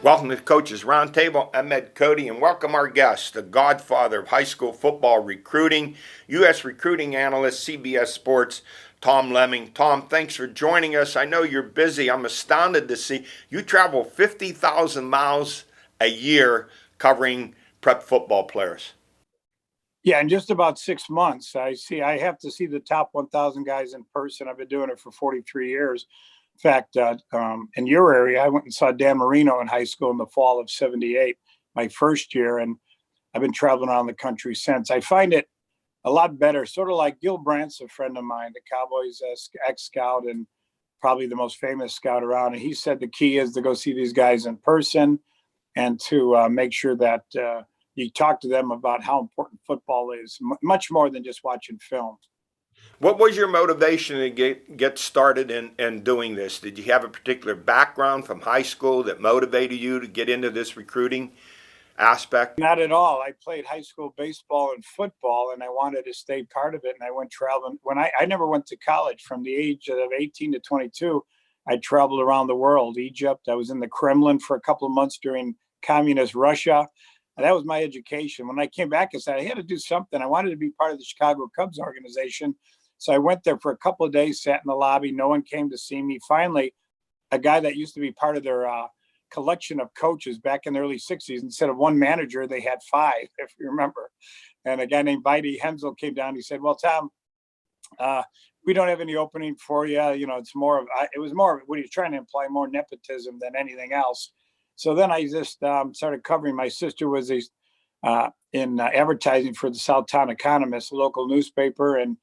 Welcome to the Coaches Roundtable. I'm Codi, and welcome our guest, the godfather of high school football recruiting, U.S. recruiting analyst, CBS Sports, Tom Lemming. Tom, thanks for joining us. I know you're busy. I'm astounded to see you travel 50,000 miles a year covering prep football players. Yeah, in just about 6 months, I have to see the top 1,000 guys in person. I've been doing it for 43 years. In fact, in your area, I went and saw Dan Marino in high school in the fall of '78, my first year, and I've been traveling around the country since. I find it a lot better, sort of like Gil Brandt's a friend of mine, the Cowboys ex-scout and probably the most famous scout around. And he said the key is to go see these guys in person and to make sure that you talk to them about how important football is, much more than just watching film. What was your motivation to get started in doing this? Did you have a particular background from high school that motivated you to get into this recruiting aspect? Not at all. I played high school baseball and football, and I wanted to stay part of it. And I went traveling. When I never went to college. From the age of 18 to 22, I traveled around the world. Egypt. I was in the Kremlin for a couple of months during communist Russia. And that was my education. When I came back, I said I had to do something. I wanted to be part of the Chicago Cubs organization. So I went there for a couple of days, sat in the lobby. No one came to see me. Finally, a guy that used to be part of their collection of coaches back in the early 60s, instead of one manager, they had 5, if you remember. And a guy named Vidi Hensel came down. He said, well, Tom, we don't have any opening for you. You know, it was more, what are you trying to imply, more nepotism than anything else. So then I just started covering. My sister was in advertising for the Southtown Economist, a local newspaper, and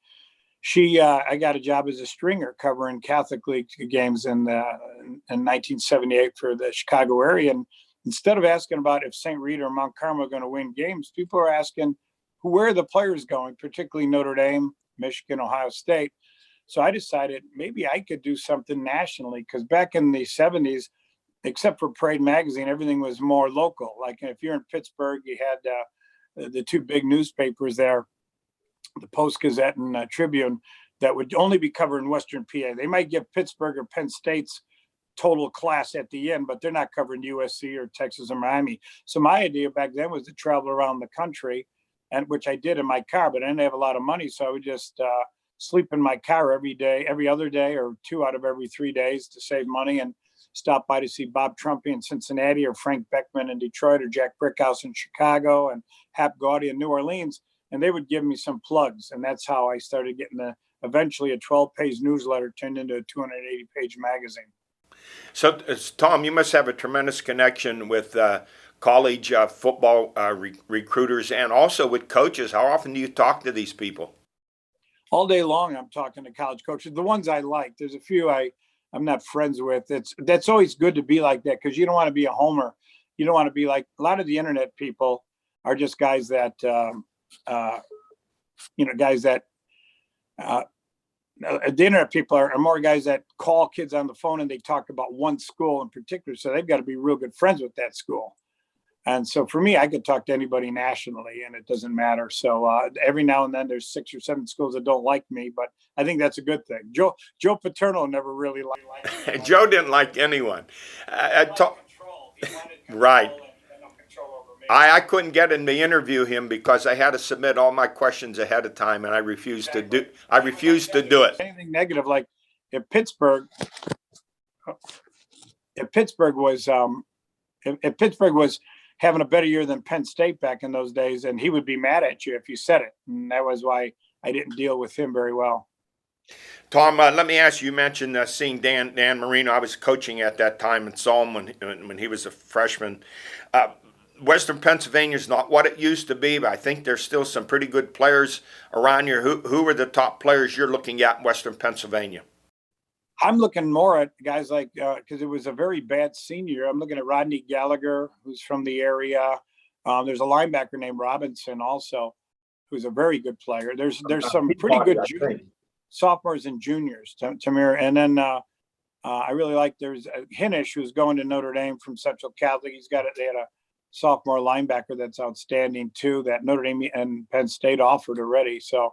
I got a job as a stringer covering Catholic League games in 1978 for the Chicago area. And instead of asking about if St. Rita or Mount Carmel are going to win games, people are asking where are the players going, particularly Notre Dame, Michigan, Ohio State. So I decided maybe I could do something nationally, because back in the 70s, except for Parade Magazine, everything was more local. Like if you're in Pittsburgh, you had the 2 big newspapers there, the Post-Gazette and Tribune, that would only be covered in Western PA. They might give Pittsburgh or Penn State's total class at the end, but they're not covering USC or Texas or Miami. So my idea back then was to travel around the country, and which I did in my car, but I didn't have a lot of money. So I would just sleep in my car every other day, or 2 out of every 3 days to save money, and stop by to see Bob Trumpy in Cincinnati, or Frank Beckman in Detroit, or Jack Brickhouse in Chicago, and Hap Gaudy in New Orleans. And they would give me some plugs. And that's how I started getting eventually a 12-page newsletter turned into a 280-page magazine. So, Tom, you must have a tremendous connection with college football recruiters and also with coaches. How often do you talk to these people? All day long, I'm talking to college coaches. The ones I like. There's a few I'm not friends with. That's always good to be like that, because you don't want to be a homer. You don't want to be like a lot of the internet people are just guys that the internet people are more guys that call kids on the phone and they talk about one school in particular. So they've got to be real good friends with that school. And so for me, I could talk to anybody nationally and it doesn't matter. So every now and then there's 6 or 7 schools that don't like me, but I think that's a good thing. Joe Paterno never really liked me. Joe didn't like anyone. Right. I couldn't get him to interview him because I had to submit all my questions ahead of time, and I refused to do it. Anything negative, like if Pittsburgh was having a better year than Penn State back in those days, and he would be mad at you if you said it, and that was why I didn't deal with him very well. Tom, let me ask you. You mentioned seeing Dan Marino. I was coaching at that time and saw him when he was a freshman. Western Pennsylvania is not what it used to be, but I think there's still some pretty good players around here. Who are the top players you're looking at in Western Pennsylvania? I'm looking more at guys like because it was a very bad senior year. I'm looking at Rodney Gallagher, who's from the area. There's a linebacker named Robinson also, who's a very good player. There's some pretty good sophomores and juniors, Tamir, and then I really like there's Hinish who's going to Notre Dame from Central Catholic. They had a sophomore linebacker that's outstanding too that Notre Dame and Penn State offered already. So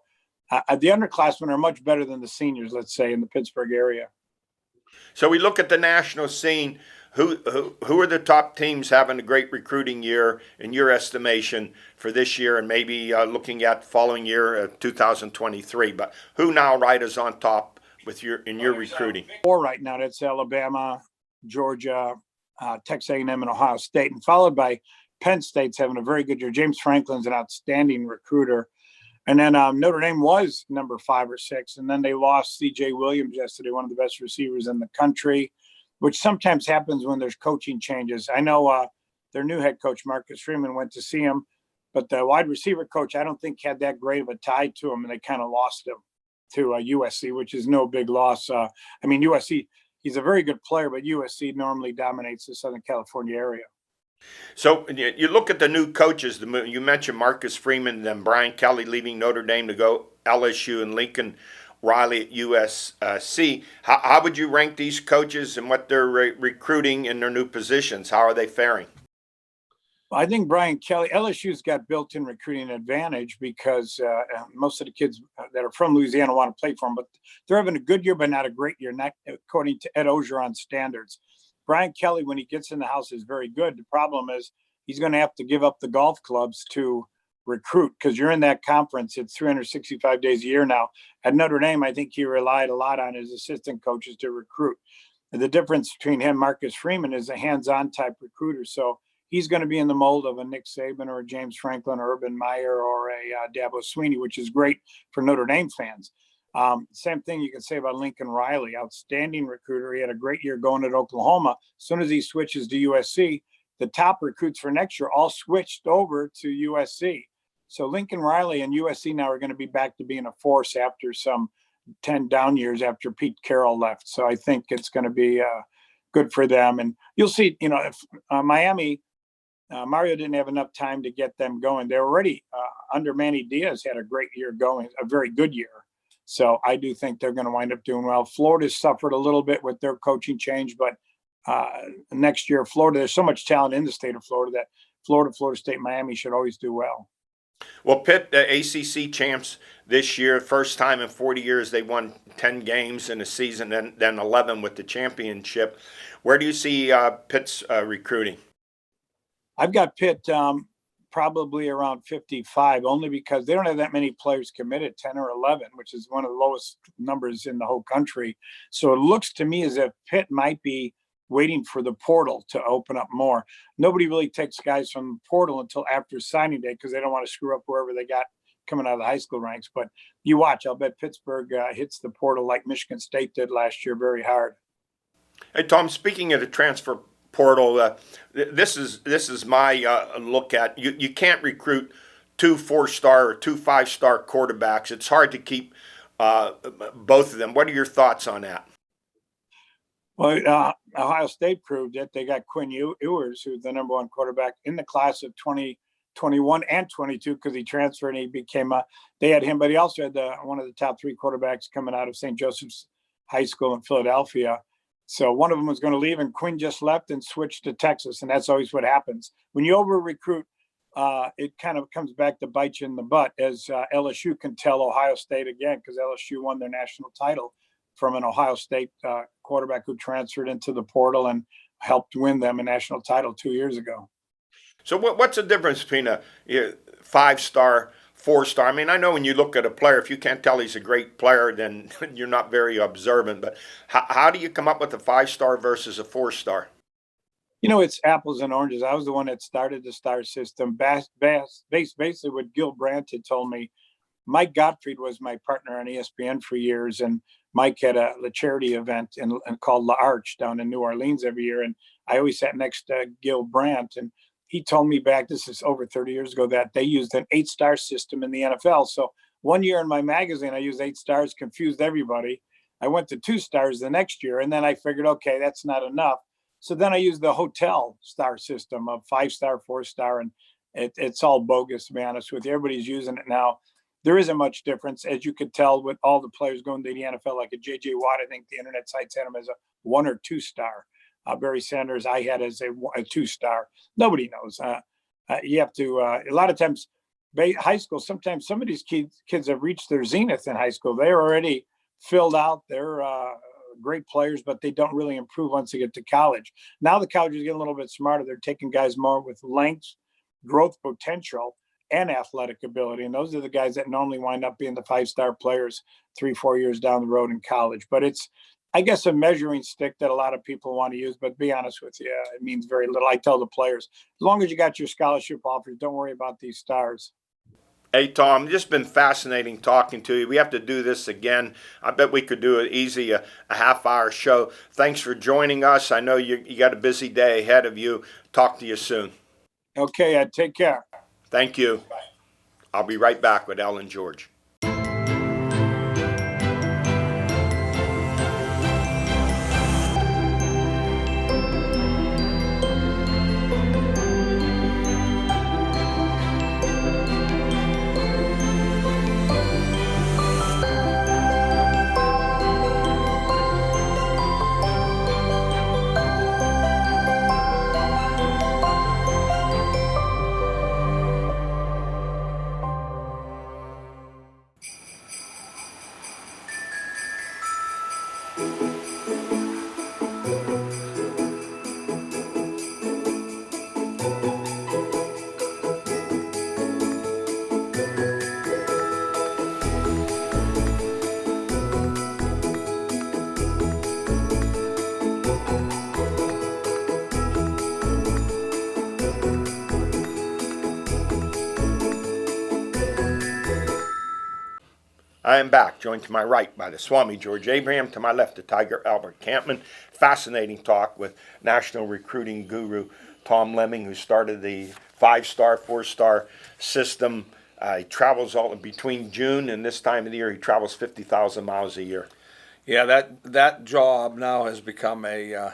the underclassmen are much better than the seniors, let's say, in the Pittsburgh area. So we look at the national scene. Who are the top teams having a great recruiting year in your estimation for this year, and maybe looking at following year, 2023? But who now is on top with your recruiting? Four right now. That's Alabama, Georgia, Texas A&M, and Ohio State, and followed by Penn State's having a very good year. James Franklin's an outstanding recruiter. And then Notre Dame was number 5 or 6, and then they lost C.J. Williams yesterday, one of the best receivers in the country, which sometimes happens when there's coaching changes. I know their new head coach, Marcus Freeman, went to see him, but the wide receiver coach, I don't think had that great of a tie to him, and they kind of lost him to USC, which is no big loss. USC, he's a very good player, but USC normally dominates the Southern California area. So you look at the new coaches. You mentioned Marcus Freeman, then Brian Kelly leaving Notre Dame to go LSU, and Lincoln Riley at USC. How would you rank these coaches and what they're recruiting in their new positions? How are they faring? I think Brian Kelly, LSU's got built-in recruiting advantage because most of the kids that are from Louisiana want to play for them, but they're having a good year, but not a great year, not according to Ed Ogeron standards. Brian Kelly, when he gets in the house, is very good. The problem is he's going to have to give up the golf clubs to recruit because you're in that conference. It's 365 days a year now. At Notre Dame, I think he relied a lot on his assistant coaches to recruit. And the difference between him and Marcus Freeman is a hands-on type recruiter. So he's going to be in the mold of a Nick Saban or a James Franklin or Urban Meyer or a Dabo Swinney, which is great for Notre Dame fans. Same thing you can say about Lincoln Riley, outstanding recruiter. He had a great year going at Oklahoma. As soon as he switches to USC, the top recruits for next year all switched over to USC. So Lincoln Riley and USC now are going to be back to being a force after some 10 down years after Pete Carroll left. So I think it's going to be good for them. And you'll see, if Miami, Mario didn't have enough time to get them going. They're already under Manny Diaz had a great year going, a very good year. So I do think they're going to wind up doing well. Florida's suffered a little bit with their coaching change, but next year, Florida, there's so much talent in the state of Florida that Florida State, Miami should always do well. Well, Pitt, ACC champs this year, first time in 40 years they won 10 games in a season, then 11 with the championship. Where do you see Pitt's recruiting? I've got Pitt probably around 55, only because they don't have that many players committed, 10 or 11, which is one of the lowest numbers in the whole country. So it looks to me as if Pitt might be waiting for the portal to open up more. Nobody really takes guys from the portal until after signing day because they don't want to screw up whoever they got coming out of the high school ranks. But you watch, I'll bet Pittsburgh hits the portal like Michigan State did last year very hard. Hey, Tom, speaking of the transfer portal, this is my look at you can't recruit 2 4-star or 2 5-star quarterbacks. It's hard to keep both of them. What are your thoughts on that? Well, Ohio State proved it. They got Quinn Ewers, who's the number 1 quarterback in the class of 2021 and 22 because he transferred and he became they had him, but he also had one of the top 3 quarterbacks coming out of St. Joseph's High School in Philadelphia. So one of them was going to leave, and Quinn just left and switched to Texas, and that's always what happens. When you over-recruit, it kind of comes back to bite you in the butt, as LSU can tell Ohio State again, because LSU won their national title from an Ohio State quarterback who transferred into the portal and helped win them a national title 2 years ago. So what's the difference between a 5-star, 4-star? I mean, I know when you look at a player, if you can't tell he's a great player, then you're not very observant. But how do you come up with a 5-star versus a 4-star? It's apples and oranges. I was the one that started the star system. Basically, what Gil Brandt had told me. Mike Gottfried was my partner on ESPN for years, and Mike had a charity event and called La Arch down in New Orleans every year. And I always sat next to Gil Brandt, and he told me back, this is over 30 years ago, that they used an 8-star system in the NFL. So one year in my magazine, I used 8 stars, confused everybody. I went to 2 stars the next year, and then I figured, okay, that's not enough. So then I used the hotel star system of 5-star, 4-star, and it's all bogus, to be honest with you. Everybody's using it now. There isn't much difference, as you could tell with all the players going to the NFL, like a J.J. Watt. I think the internet sites had him as a 1 or 2-star. Barry Sanders, I had as a 2-star. Nobody knows. You have to, a lot of times, high school, sometimes some of these kids have reached their zenith in high school. They're already filled out. They're great players, but they don't really improve once they get to college. Now the colleges get a little bit smarter. They're taking guys more with length, growth potential, and athletic ability. And those are the guys that normally wind up being the 5-star players 3-4 years down the road in college. But it's, I guess, a measuring stick that a lot of people want to use. But to be honest with you, it means very little. I tell the players, as long as you got your scholarship offers, don't worry about these stars. Hey, Tom, just been fascinating talking to you. We have to do this again. I bet we could do it easy, a half-hour show. Thanks for joining us. I know you got a busy day ahead of you. Talk to you soon. Okay, Ed, take care. Thank you. Bye. I'll be right back with Ellen George. I am back, joined to my right by the Swami George Abraham, to my left the Tiger Albert Campman. Fascinating talk with national recruiting guru Tom Lemming, who started the 5-star, 4-star system. He travels all between June and this time of the year. He travels 50,000 miles a year. Yeah, that job now has become a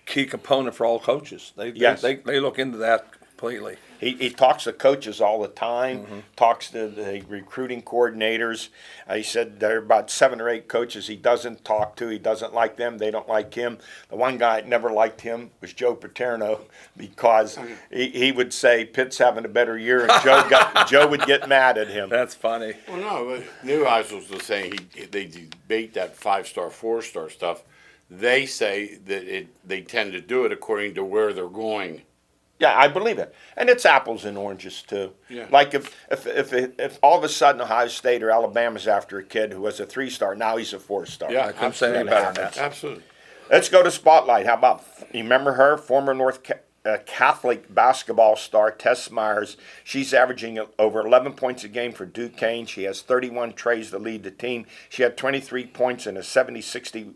key component for all coaches. They look into that completely. He talks to coaches all the time, talks to the recruiting coordinators. He said there are about 7 or 8 coaches he doesn't talk to. He doesn't like them. They don't like him. The one guy that never liked him was Joe Paterno, because he would say Pitt's having a better year, and Joe would get mad at him. That's funny. Well, no, Neuheisel was saying they debate that 5-star, 4-star stuff. They say that they tend to do it according to where they're going. Yeah, I believe it, and it's apples and oranges too. Yeah. Like if all of a sudden Ohio State or Alabama's after a kid who was a 3-star, now he's a 4-star. Yeah, I couldn't say any better than that. Absolutely. Let's go to Spotlight. How about, you remember her, former North Catholic basketball star Tess Myers? She's averaging over 11 points a game for Duquesne. She has 31 trays to lead the team. She had 23 points in a 70-61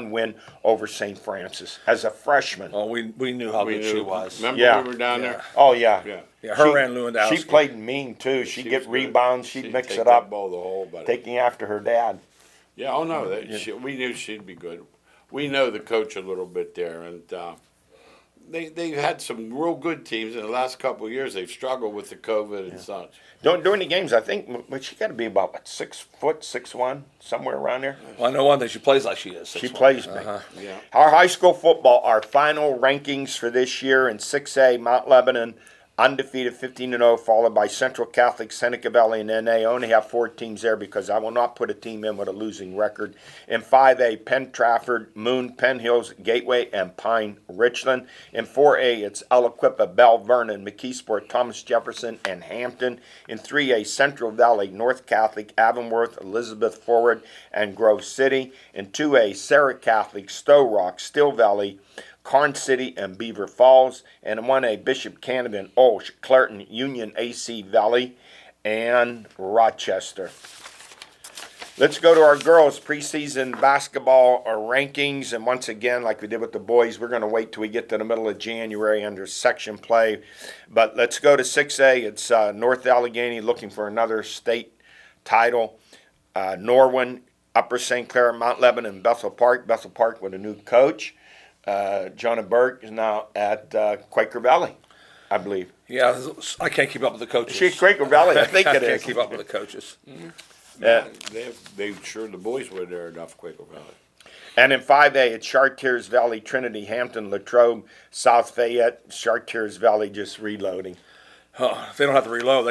win over St. Francis as a freshman. Oh, we knew how good she was. Remember we were down there? Oh, yeah. Yeah, her and Lewandowski. She played mean, too. She'd get rebounds. She'd mix take it up, that ball the hole, but taking after her dad. yeah, oh no, we knew she'd be good. We know the coach a little bit there, and they've had some real good teams in the last couple of years. They've struggled with the COVID and such. During the games, I think, but she got to be about, what, 6 foot, 6'1", somewhere around there. Well, I know one thing, she plays like she is. She plays big. Yeah. Our high school football, our final rankings for this year in 6A, Mount Lebanon, undefeated 15-0, followed by Central Catholic, Seneca Valley, and NA. I only have 4 teams there because I will not put a team in with a losing record. In 5A, Penn Trafford, Moon, Penn Hills, Gateway, and Pine Richland. In 4A, it's Aliquippa, Bell Vernon, McKeesport, Thomas Jefferson, and Hampton. In 3A, Central Valley, North Catholic, Avonworth, Elizabeth Forward, and Grove City. In 2A, Sarah Catholic, Stowe Rock, Still Valley, Karn City, and Beaver Falls. And in 1A, Bishop Canevin, Olsh, Clareton, Union, AC Valley, and Rochester. Let's go to our girls' preseason basketball rankings. And once again, like we did with the boys, we're going to wait till we get to the middle of January under section play. But let's go to 6A. It's North Allegheny looking for another state title. Norwin, Upper St. Clair, Mount Lebanon, and Bethel Park. Bethel Park with a new coach. Jonah Burke is now at Quaker Valley, I believe. Yeah, I can't keep up with the coaches. She's Quaker Valley, I think it I is. can't keep up with the coaches. They sure the boys were there enough, Quaker Valley. And in 5A, it's Chartiers Valley, Trinity, Hampton, Latrobe, South Fayette. Chartiers Valley just reloading. If they don't have to reload,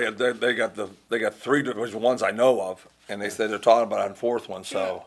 they got 3 Division Ones I know of, and they said they're talking about a 4th one. So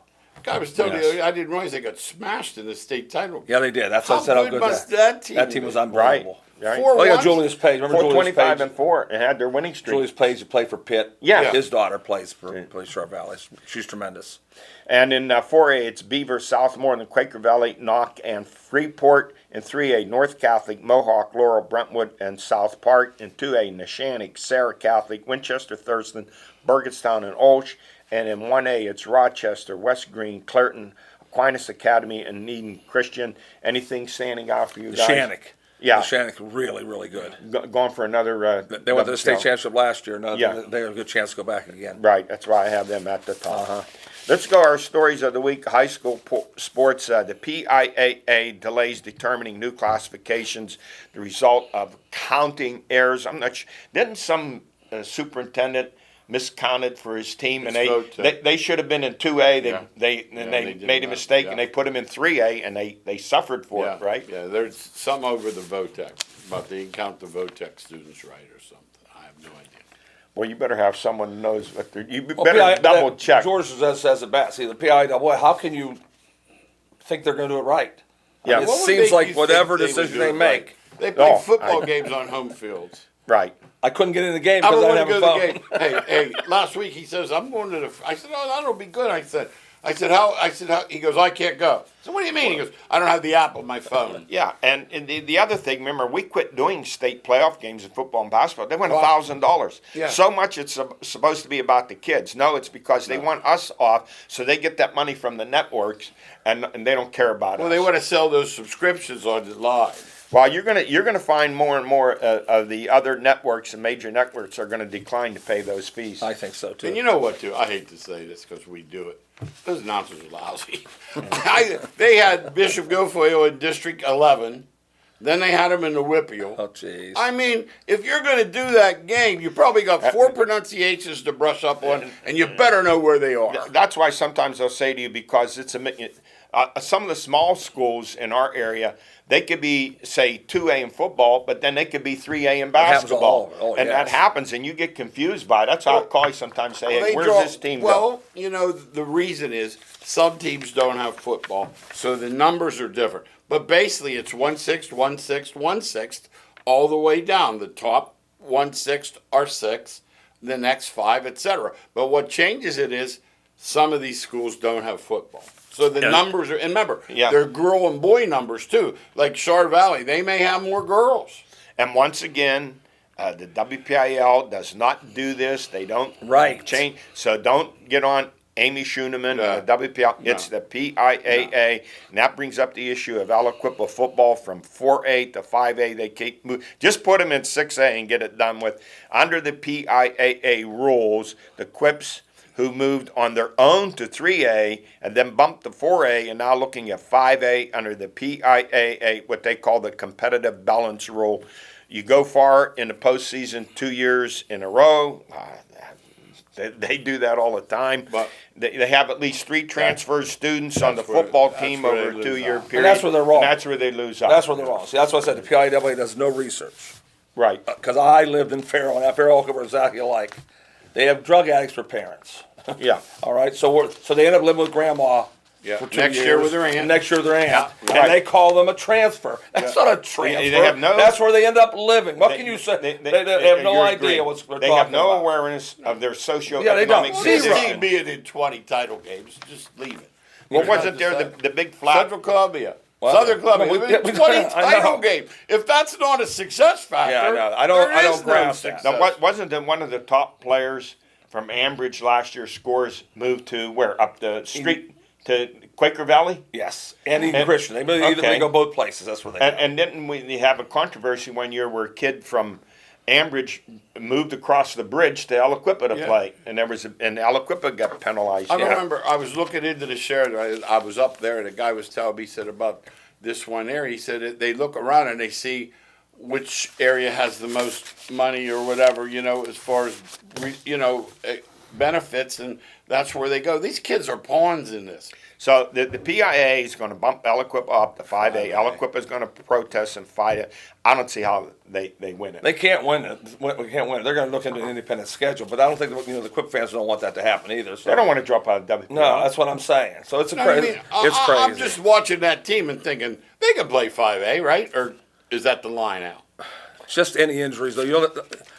I was telling Yes. you, I didn't realize they got smashed in the state title. yeah, they did. That's what I said. How How good good must that team That team was be? unbelievable. Right. Four Oh yeah, ones? Julius Page. Remember Julius 425 Page? and 4, and had their winning streak. Julius Page, who played for Pitt. Yeah. His daughter plays for Short Valley. She's tremendous. And in 4A, it's Beaver, Southmore, and Quaker Valley, Knock, and Freeport. In 3A, North Catholic, Mohawk, Laurel, Brentwood, and South Park. In 2A, Neshannock, Sarah Catholic, Winchester, Thurston, Burgettstown, and Olsh. And in 1A, it's Rochester, West Green, Clareton, Aquinas Academy, and Needham Christian. Anything standing out for you guys? Shannock. Yeah. Shannock really, really good. Going for another. They went to the state WPL. championship last year. No, Yeah. they have a good chance to go back again. Right, that's why I have them at the top. Let's go our stories of the week. High school sports. The PIAA delays determining new classifications, the result of counting errors. I'm not sure. Didn't some superintendent miscounted for his team, and they should have been in 2A. They did made a that, mistake, yeah. and they put them in 3A, and they suffered for it, right? Yeah, there's some over the VOTEC, but they didn't count the VOTEC students right or something. I have no idea. Well, you better have someone who knows what they're. You Well, better double check. George says it best. See, the PIAA, how can you think they're going to do it right? Yeah. I mean, it What would seems make like you whatever think they would decision do they it make. right? They play Oh, football games on home fields. Right. I couldn't get in the game I because don't I want didn't to have go a to phone. the game. Hey, last week he says, I'm going to the, I said, oh, that'll be good. I said, how, he goes, I can't go. So what do you mean? He goes, I don't have the app on my phone. Yeah, and the other thing, remember, we quit doing state playoff games in football and basketball. They went Well, $1,000. yeah. So much it's supposed to be about the kids. No, it's because they want us off, so they get that money from the networks, and they don't care about Well, us. they want to sell those subscriptions on the live. Well, you're gonna find more and more of the other networks and major networks are gonna decline to pay those fees. I think so, too. And you know what, too? I hate to say this because we do it. Those announcers are lousy. They had Bishop Guilfoyle in District 11. Then they had him in the Whippeal. Oh, jeez. I mean, if you're going to do that game, you probably got 4 pronunciations to brush up on, and you better know where they are. That's why sometimes they'll say to you, because it's some of the small schools in our area, they could be, say, 2A in football, but then they could be 3A in happens all basketball. over. Oh, and yes. that happens, and you get confused by it. That's how I call you sometimes, say, hey, They where's draw- this team go? Well, you know, the reason is some teams don't have football, so the numbers are different. But basically, it's 1/6, 1/6, 1/6, all the way down. The top 1/6 are 6, the next 5, etc. But what changes it is some of these schools don't have football. So the numbers are, and remember, they're girl and boy numbers too. Like Shar Valley, they may have more girls. And once again, the WPIL does not do this. They don't change. So don't get on Amy Schooneman, WPL. It's the PIAA, and that brings up the issue of Aliquippa football from 4A to 5A. They keep just put them in 6A and get it done with. Under the PIAA rules, the Quips who moved on their own to 3A and then bumped to 4A and now looking at 5A under the PIAA, what they call the competitive balance rule. You go far in the postseason 2 years in a row. They do that all the time. But they have at least 3 transfer students on the football team over a 2-year period. And that's where they're wrong. And that's where they lose out. That's where they're wrong. See, that's why I said the PIAA does no research. Right. Because I lived in Farrell, and Farrell were exactly alike. They have drug addicts for parents. Yeah. All right. So they end up living with grandma. For 2 Next years. year with their aunt. And next year with their aunt. Yeah, And right. they call them a transfer. That's not a transfer. They have no. That's where they end up living. What can you say? They have no you're idea agreeing. what's they're They talking have no about. awareness of their socioeconomic Yeah, they don't. This Zero. team being in 20 title games, just leave it. Well, wasn't there the big flat? Central Columbia. Well, Southern Columbia. no, we- We've been we- 20 I title know. game. If that's not a success factor, Yeah, I know. I don't there is no grasp that. success. Now, wasn't it one of the top players from Ambridge last year? Scores moved to where? Up the street to Quaker Valley? Yes, and even And- Christian. They okay. go both places. That's where they go. And didn't we have a controversy one year where a kid from Ambridge moved across the bridge to Aliquippa to Yeah. play, and Aliquippa got penalized. I remember I was looking into the share. I was up there, and the guy was telling me, he said about this one area. He said they look around and they see which area has the most money or whatever, as far as, benefits, and that's where they go. These kids are pawns in this. So the PIA is going to bump Aliquippa up to 5A. 5A. Aliquippa is going to protest and fight it. I don't see how they win it. They can't win it. We can't win it. They're going to look into an independent schedule, but I don't think the Quip fans don't want that to happen either. So. They don't want to drop out of WPL. No, that's what I'm saying. So it's crazy. It's crazy. I'm just watching that team and thinking they can play 5A, right? Or is that the line out? Just any injuries though.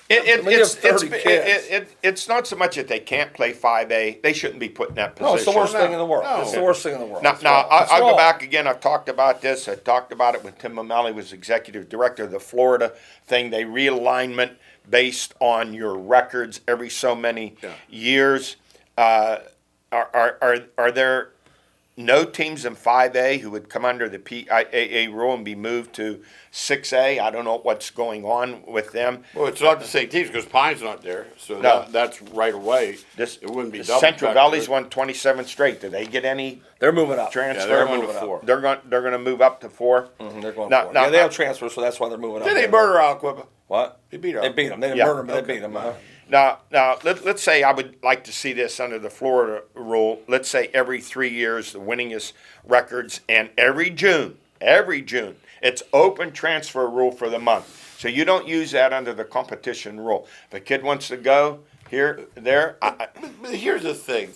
It's not so much that they can't play 5A. They shouldn't be put in that position. No, it's the worst thing in the world. No. It's the worst thing in the world. Now, It's now wrong. It's I'll go wrong. back again. I've talked about this. I talked about it when Tim O'Malley was executive director of the Florida thing. They realignment based on your records every so many years. Are there no teams in 5A who would come under the PIAA rule and be moved to 6A? I don't know what's going on with them. Well, it's not the same teams because Pine's not there, so No. that's right away. It wouldn't be double. Central Valley's won 27 straight. Did they get any They're moving up. transfer? they're moving moving up. 4. They're going to move up to 4. They're going Now- for it. now- Yeah, they have transfers, so that's why they're moving up. Did they murder Aliquippa? What? They beat They them. beat them. They didn't Yeah. murder them, but they beat them. Now let's say I would like to see this under the Florida rule. Let's say every 3 years, the winningest records, and every June, it's open transfer rule for the month. So you don't use that under the competition rule. If a kid wants to go here, there, But here's the thing.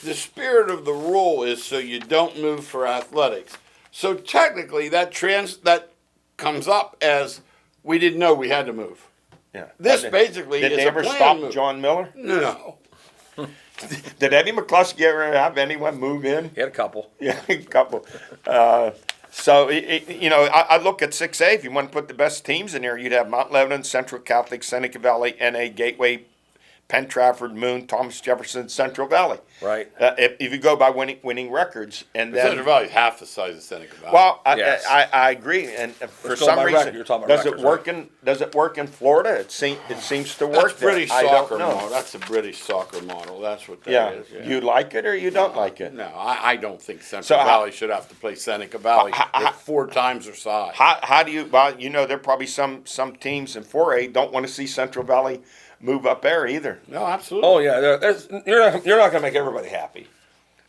The spirit of the rule is so you don't move for athletics. So technically that comes up as we didn't know we had to move. yeah. This basically Did is they a ever planned stop move. John Miller? No. Did Eddie McCluskey ever have anyone move in? He had a couple. Yeah, a couple. I look at 6A. If you want to put the best teams in there, you'd have Mount Lebanon, Central Catholic, Seneca Valley, NA, Gateway, Penn Trafford, Moon, Thomas Jefferson, Central Valley. Right. If you go by winning records, and then Central Valley is half the size of Seneca Valley. well, Yes. I agree, and for Let's go some by reason, record. You're talking about records, does it work in Florida? It seems to work. that's British there. I soccer don't know. model. That's a British soccer model. That's what that Yeah. is. You like it or you don't like it? No, I don't think Central So Valley should have to play Seneca Valley How- with 4 times their size. How do you? Well, there are probably some teams in 4A don't want to see Central Valley move up there either. No, absolutely. Oh yeah, you're not going to make everybody happy.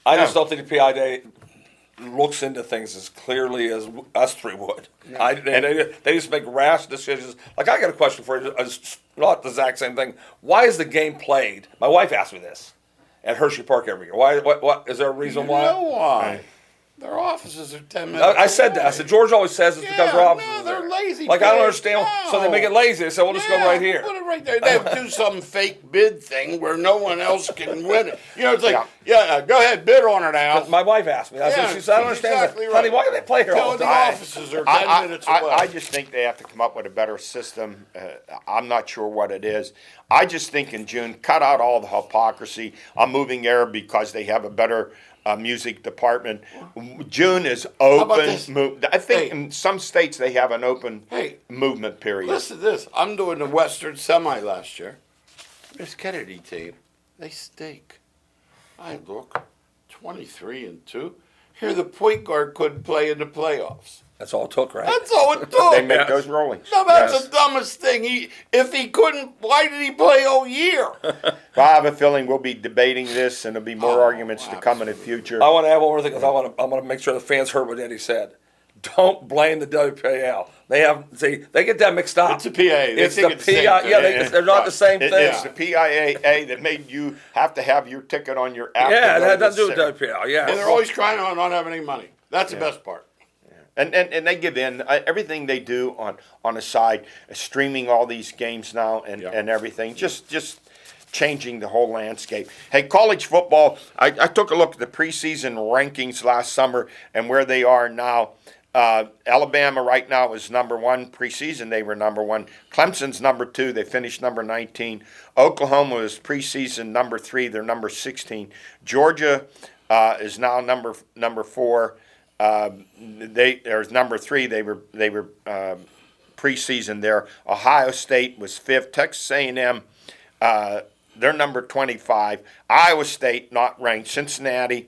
I just don't think the PIA looks into things as clearly as us three would. They just make rash decisions. Like I got a question for you. It's not the exact same thing. Why is the game played? My wife asked me this at Hershey Park every year. Why? What is there a reason You why? know why? Their offices are 10 minutes I said that. I away. said George always says it's because Yeah, Rob's no, they're lazy Like I don't pigs. understand. So they make it lazy. They say, "We'll just go right here." Put it right there. They do some fake bid thing where no one else can win it. It's like, go ahead, bid on it now. My wife asked me. I said, "She said I don't she's understand exactly that, honey. right. Why do they play here Tell all the the time?" offices are 10 minutes away. I just think they have to come up with a better system. I'm not sure what it is. I just think in June, cut out all the hypocrisy. I'm moving there because they have a better music department. June is about open. this? I think Hey. in some states they have an open Hey. movement period. Listen to this. I'm doing the Western Semi last year. Miss Kennedy team, they stink. I look, 23-2. Here, the point guard couldn't play in the playoffs. That's all it took, right? That's all it took. They make those rollings. No, that's Yes. the dumbest thing. If he couldn't, why did he play all year? I have a feeling we'll be debating this, and there'll be more Oh, arguments to come in the future. I want to add one more thing because I want to make sure the fans heard what Eddie said. Don't blame the WPL. They get that mixed up. It's the PA. They It's think the it's the same PI. thing. Yeah, they're not the same thing. It's the PIAA that made you have to have your ticket on your app. Yeah, to it go had to the nothing to do with center. WPL. Yeah, And they're always trying to not have any money. That's the best part. And they give in. Everything they do on the side, streaming all these games now and everything, just changing the whole landscape. Hey, college football, I took a look at the preseason rankings last summer and where they are now. Alabama right now is number 1. Preseason, they were number 1. Clemson's number 2. They finished number 19. Oklahoma was preseason number 3. They're number 16. Georgia is now number 4. There's number 3. They were preseason there. Ohio State was 5th. Texas A&M, they're number 25. Iowa State, not ranked. Cincinnati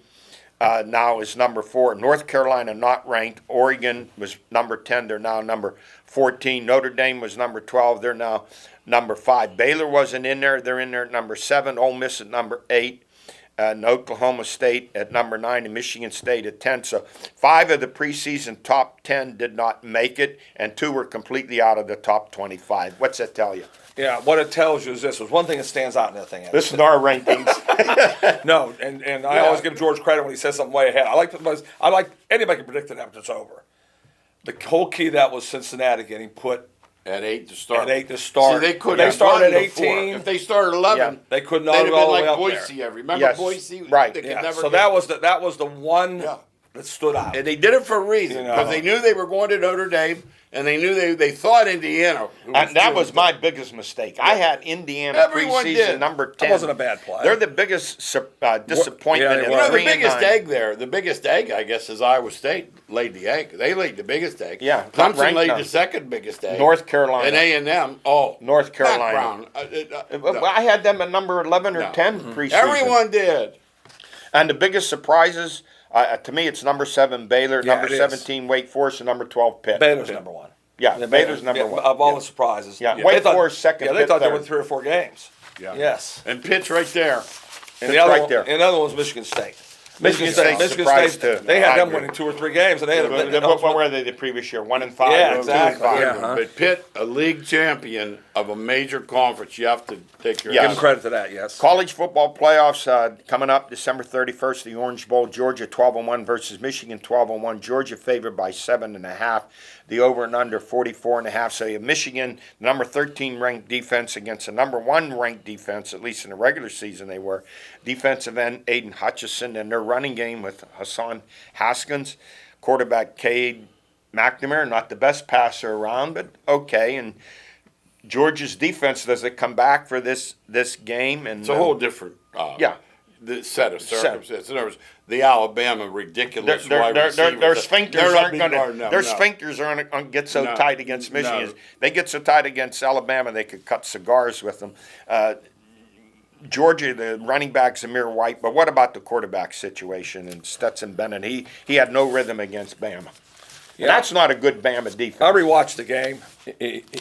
now is number 4. North Carolina, not ranked. Oregon was number 10. They're now number 14. Notre Dame was number 12. They're now number 5. Baylor wasn't in there. They're in there at number 7. Ole Miss at number 8. And Oklahoma State at number 9 and Michigan State at 10. So 5 of the preseason top 10 did not make it, and 2 were completely out of the top 25. What's that tell you? Yeah, what it tells you is this. There's one thing that stands out in that thing. Listen to our rankings. No, and I always give George credit when he says something way ahead. I like anybody can predict that after it's over. The whole key to that was Cincinnati getting put at 8 to start. At 8 to start. See, they could they have started won at before. 18. If they started 11, they could not they'd have have been been all the way like up Boise there. every. Remember Yes, Boise? right. They could Yeah, never so get- that was the one that stood out. And they did it for a reason, You know. because they knew they were going to Notre Dame, and they knew they thought Indiana. And that was my biggest mistake. I had Indiana Everyone preseason did. number 10. That wasn't a bad play. They're the biggest disappointment Yeah, they in were. You know, the 3 and biggest 9. egg there, the biggest egg, I guess, is Iowa State laid the egg. They laid the biggest egg. Yeah, not Clemson ranked laid now. the second biggest egg. North Carolina. And A&M, North Carolina. background. I had them at number 11 or No. 10 preseason. Everyone did. And the biggest surprises, to me, it's number 7 Baylor, Yeah, number it is. 17 Wake Forest, and number 12 Pitt. Baylor's number 1. Yeah, Baylor's number 1. Of all the surprises. Yeah, They Wake thought- Forest second, Yeah, they Pitt thought they third. won 3 or 4 games. Yeah. Yes. And Pitt's right there. And It's the other right one, there. and the other one was Michigan State. Michigan State's surprised, too. They had I them agree. winning 2 or 3 games, and they had What were they the previous year? 1 and 5. Yeah, 2 and exactly. 5. Yeah. But Pitt, a league champion of a major conference, you have to take your Yes. Give them credit to that, yes. College football playoffs coming up December 31st. The Orange Bowl, Georgia 12-1 versus Michigan 12-1. Georgia favored by 7.5. The over and under 44.5. So you have Michigan, number 13 ranked defense against the number 1 ranked defense, at least in the regular season they were. Defensive end Aiden Hutchison, and their running game with Hassan Haskins, quarterback Cade McNamara, not the best passer around, but okay. And Georgia's defense, does it come back for this game? And It's a whole different the set of circumstances. In other words, the Alabama ridiculous wide receivers. Their sphincters they're not aren't being going guarded. to. No, Their no. sphincters aren't going to get so No. tight against Michigan. No. They get so tight against Alabama, they could cut cigars with them. Georgia, the running back's Amir White, but what about the quarterback situation and Stetson Bennett? He had no rhythm against Bama. Yeah. And that's not a good Bama defense. I rewatched the game.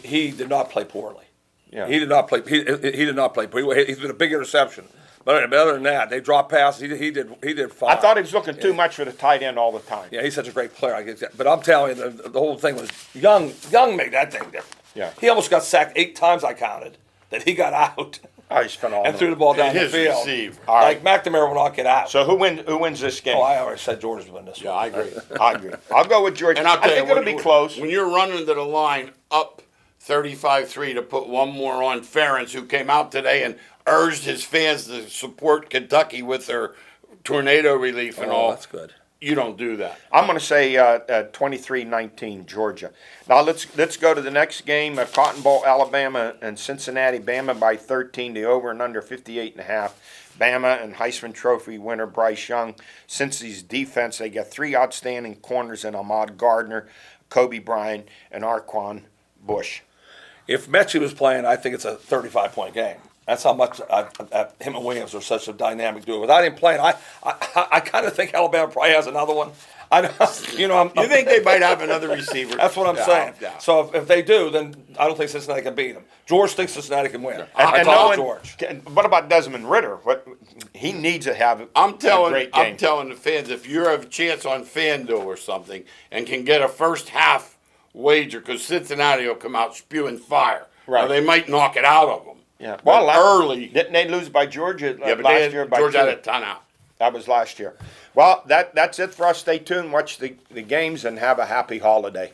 He did not play poorly. Yeah. He did not play. He did not play. He's been a big interception. But other than that, they dropped passes. He did fine. I thought he was looking too much for the tight end all the time. Yeah, he's such a great player. I guess. But I'm telling you, the whole thing was Young made that thing different. Yeah. He almost got sacked 8 times. I counted that he got out Oh, he's phenomenal. and threw the ball down the his field. receiver. All right. Like McNamara will not get out. So who wins this game? Oh, I already said Georgia's win this Yeah, one. I agree. I agree. I'll go with Georgia. And I'll tell I think you, it'll be close. When you're running to the line up 35-3 to put one more on Ferentz, who came out today and urged his fans to support Kentucky with their tornado relief and Oh, all. that's good. You don't do that. I'm going to say 23-19 Georgia. Now let's go to the next game. Cotton Bowl, Alabama and Cincinnati. Bama by 13. The over and under 58.5. Bama and Heisman Trophy winner Bryce Young. Cincy's defense, they got 3 outstanding corners in Ahmad Gardner, Kobe Bryant, and Arquan Bush. If Mechie was playing, I think it's a 35-point game. That's how much him and Williams are such a dynamic duo. Without him playing, I kind of think Alabama probably has another one. You think they might have another receiver? That's what I'm Yeah, saying. yeah. So if they do, then I don't think Cincinnati can beat them. George thinks Cincinnati can win. And I no call one- George. What about Desmond Ritter? What he needs to have a I'm great game. telling the fans, if you have a chance on FanDuel or something and can get a first half wager, because Cincinnati will come out spewing fire. Right. Now, they might knock it out of them. Yeah. But Well, early. Didn't they lose by Georgia But last year? By Georgia 2? had a ton out. That was last year. Well, that's it for us. Stay tuned, watch the games, and have a happy holiday.